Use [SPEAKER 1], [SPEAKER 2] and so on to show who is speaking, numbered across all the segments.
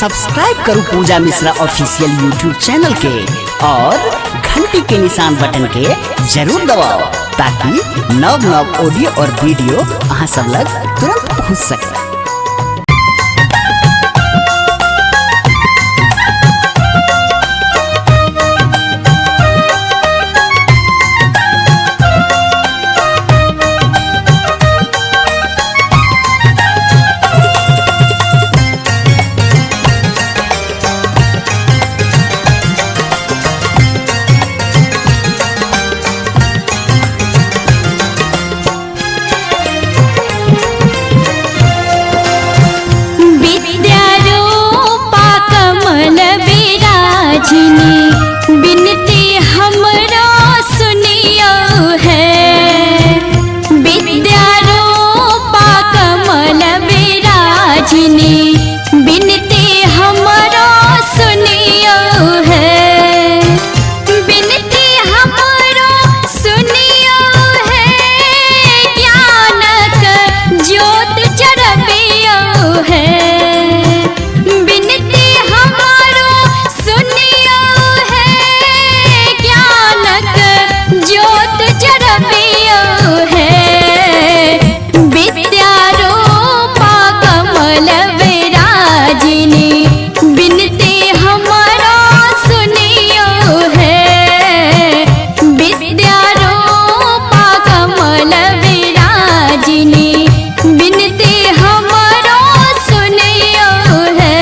[SPEAKER 1] Subscribe करो पूजा Mishra official YouTube channel के और घंटी के निशान बटन के जरूर दबाओ ताकि नव नव ऑडियो और वीडियो अहाँ सब लग तुरंत पहुँच सके।
[SPEAKER 2] बिनती हमरा सुनियो है, विद्यारूपा कमल विराजिनी बिनती हमरा सुनियो है, बिनती हमरा सुनियो है, ज्ञानक ज्योत जरबियो है, बिनती हमारो सुनियो ज्योत जरबियो है, विद्यारूपा कमल विराजिनी बिनती हमारा सुनियो है, विद्यारूपा कमल विराजिनी बिनती हमारा सुनियो है।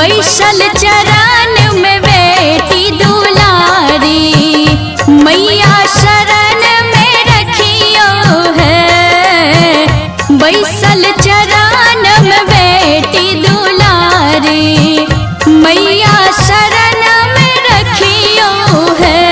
[SPEAKER 2] बैसल चरण में बेटी दुलारी मैया शरण में रखियो है, बैसल चरण में बेटी दुलारी मैया शरण में रखियो है।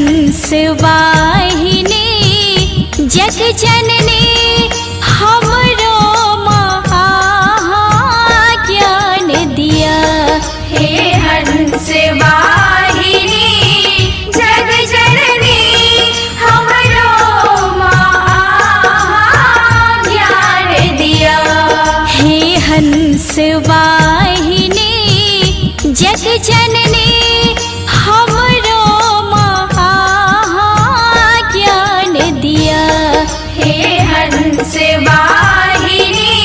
[SPEAKER 2] हंस वाहिनी जग जननी हमरो महाज्ञान दिया।
[SPEAKER 3] हे हंस वाहिनी जग जननी हमरो महाज्ञान दिया।
[SPEAKER 2] हे हंस वाहिनी जग जननी हमरो महाज्ञान दिया।
[SPEAKER 3] हे हंस वाहिनी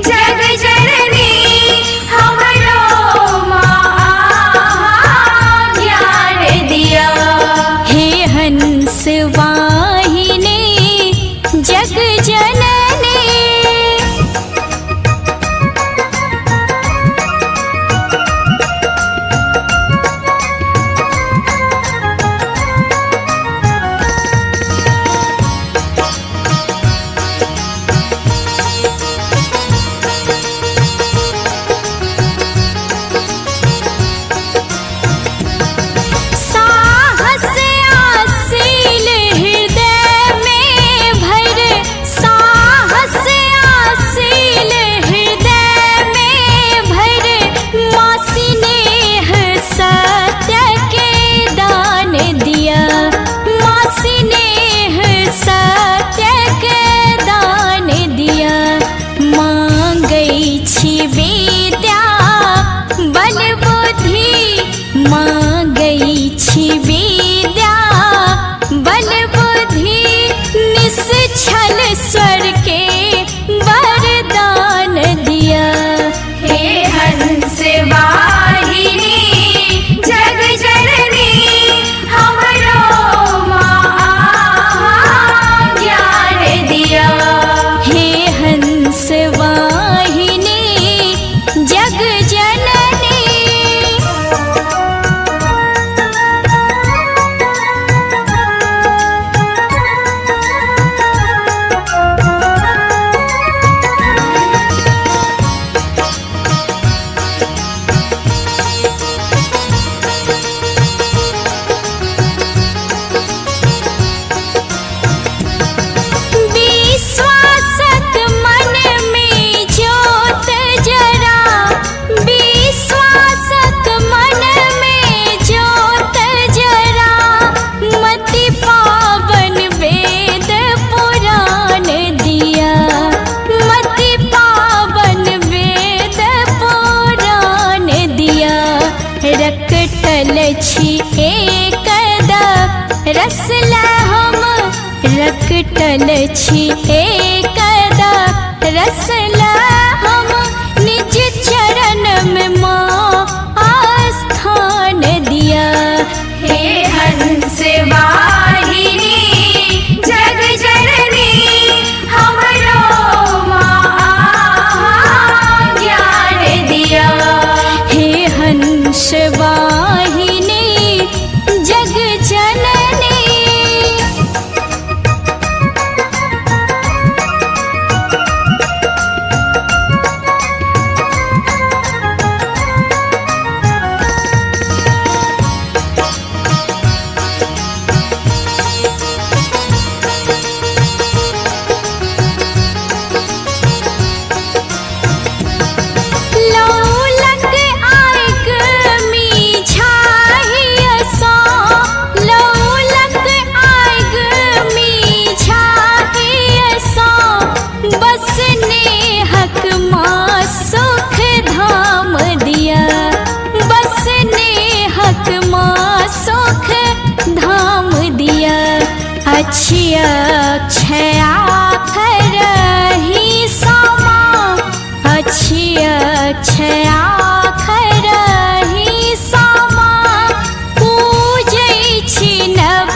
[SPEAKER 3] जग जननी हमरो महाज्ञान दिया।
[SPEAKER 2] हे हंस वाहिनी जग जननी। साहस आसील हृदय में भर, साहस आसील हृदय में भर, माँ स्नेह सत्य के दान दिया। माँ स्नेह सत्य के दान दिया। मांगै छी विद्या बल बुद्धि, मांगै छी विद्या बल बुद्धि, निश्छल स्वर के वरदान दिया।
[SPEAKER 3] हे हंस वाहिनी जग जननी हमरो महाज्ञान दिया।
[SPEAKER 2] हे हंस वाहिनी जग जननी। विश्वासक मन में ज्योत जरा, विश्वासक मन में ज्योत जरा, मति पावन वेद पुराण दिया। मति पावन वेद पुराण दिया। रकटल छी एकदा रसला हम, रकटल छी एकदा रसला हम, निज चरण में माँ आस्थान दिया।
[SPEAKER 3] हे हंस वाहिनी जग जननी हमरो महाज्ञान दिया।
[SPEAKER 2] हे हंस वाहिनी जग जननी। लौलक आइग मीझाहि सा, लौलक आइग मीझाहि सा, बस नेहक माँ सुख धाम दिया। बस नेहक माँ सुख धाम दिया। अक्षय क्षया खरहि समा, अक्षय क्षया खरहि समा, पूजै छी नव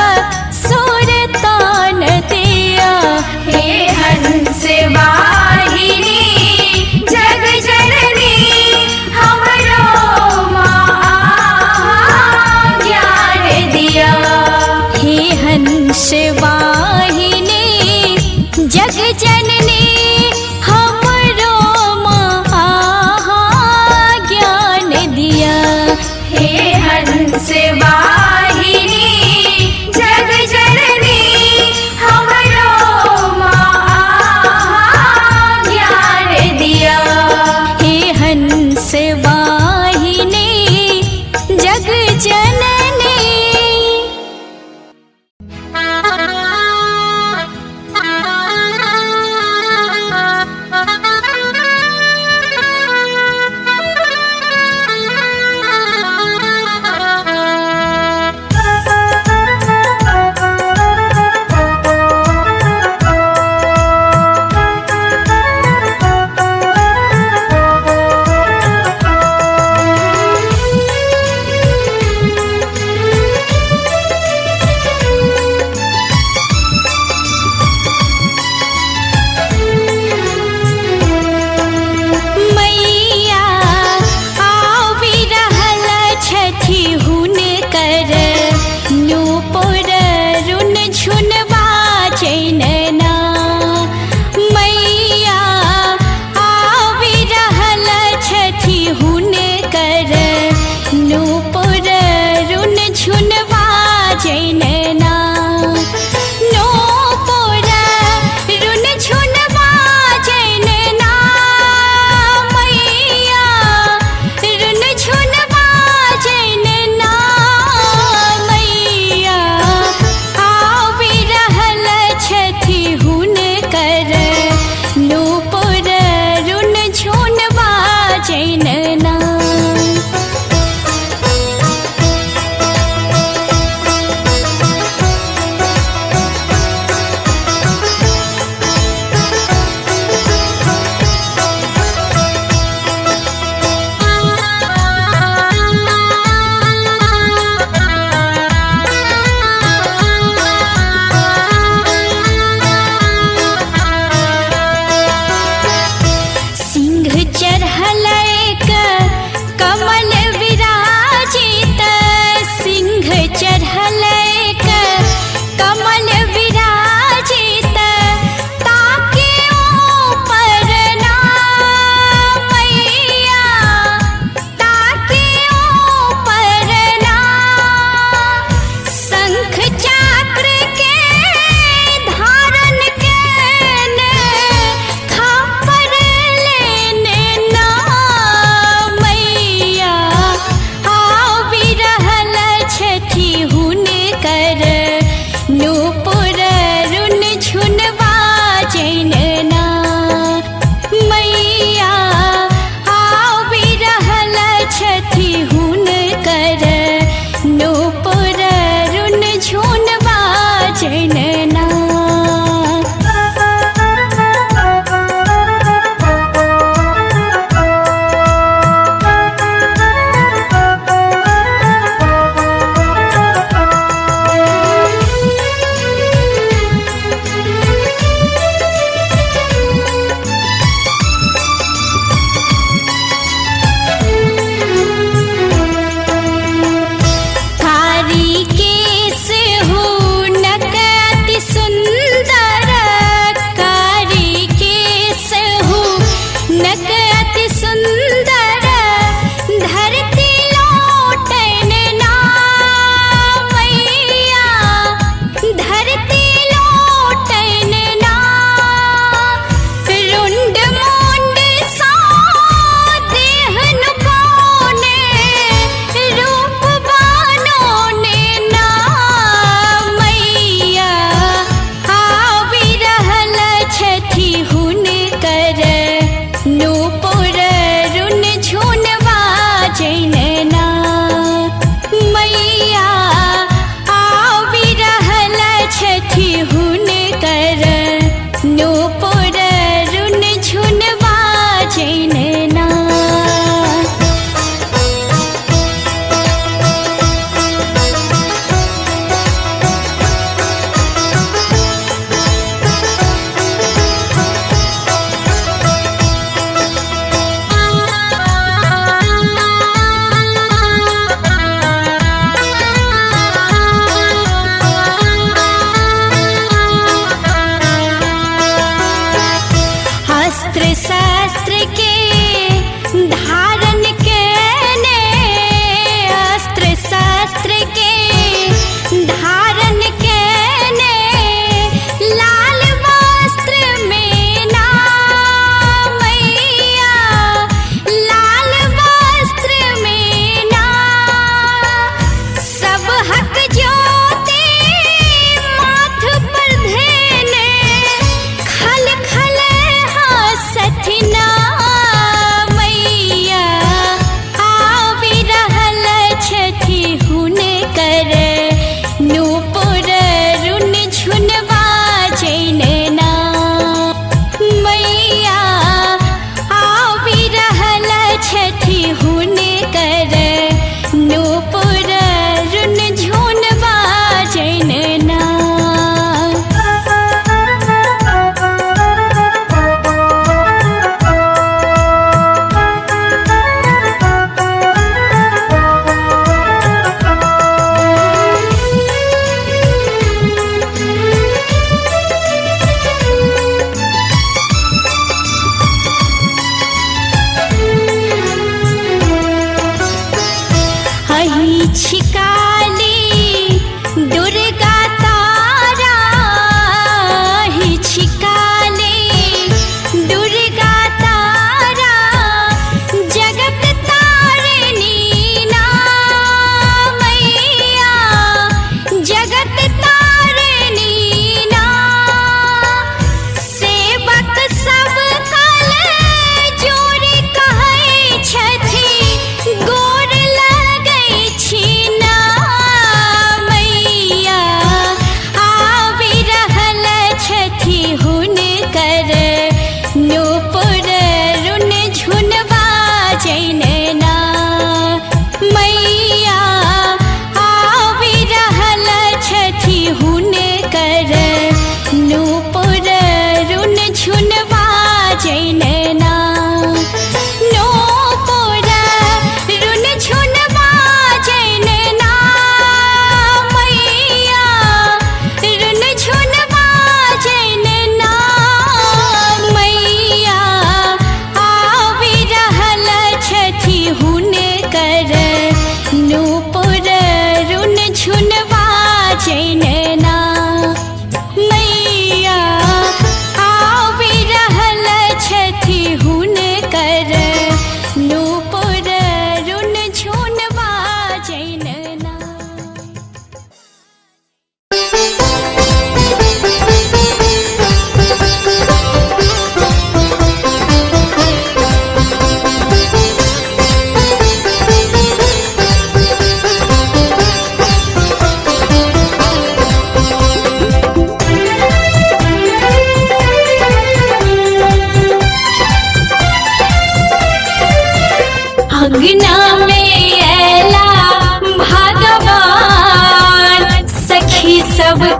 [SPEAKER 2] सुरतान दिया।
[SPEAKER 3] हे हंस वाहिनी जग जननी हमरो महाज्ञान दिया।
[SPEAKER 2] हे हंस वाहिनी जग जननी हमरो महाज्ञान दिया।
[SPEAKER 3] हे हंस वाहिनी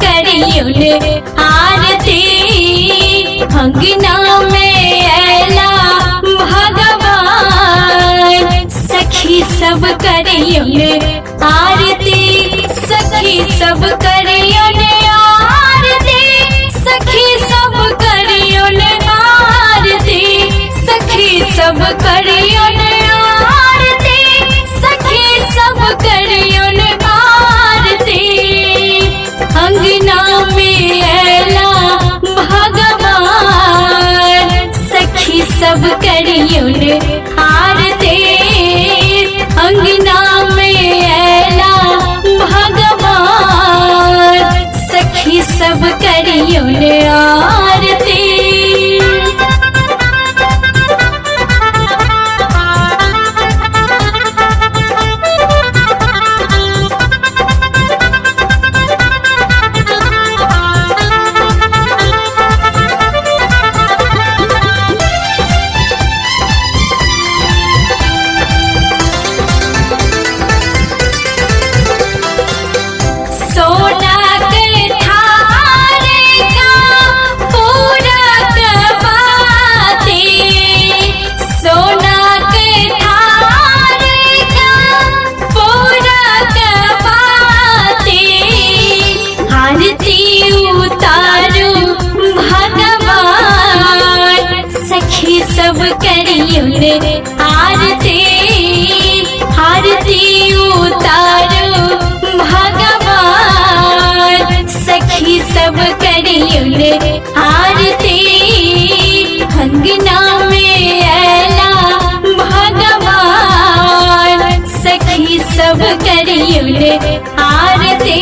[SPEAKER 2] करियुन आरती अंगना में ऐला भगवान सखी सब करियुन आरती सखी सब करियुन आरती सखी सब करियुन आरती सखी सब करियुन आरती सखी सब करियुन आरती अंगना में ऐला भगवान सखी सब करियुन आरती अंगना में ऐला भगवान सखी सब करियुन आरती सब करियुन आरती आरती उतारो भगवान सखी सब करियुन आरती अंगना में ऐला भगवान सखी सब करियुन आरती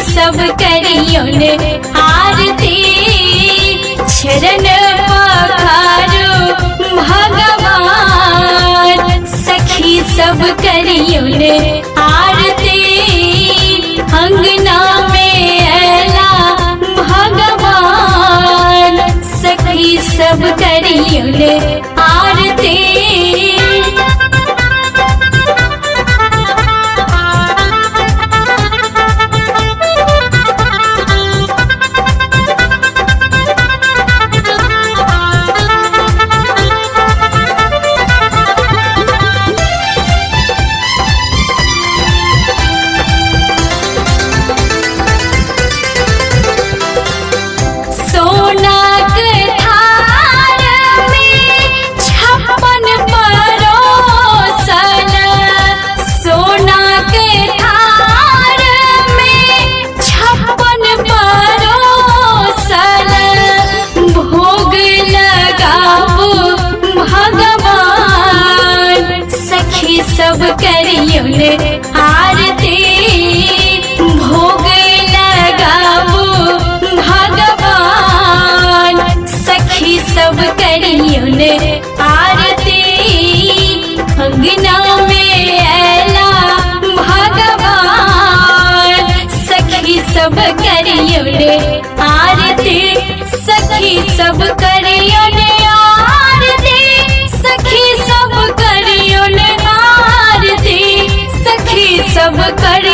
[SPEAKER 2] सब करियुन आरती चरण पखारो भगवान सखी सब करियुन आरती अंगना में ऐला भगवान सखी सब करियुन आरती सब करियुन आरती भोग लगावो भगवान सखी सब करियुन आरती अंगना में ऐला भगवान सखी सब करियुन आरती सखी सब करियुन आरती सखी सब करियुन आरती सखी सब कर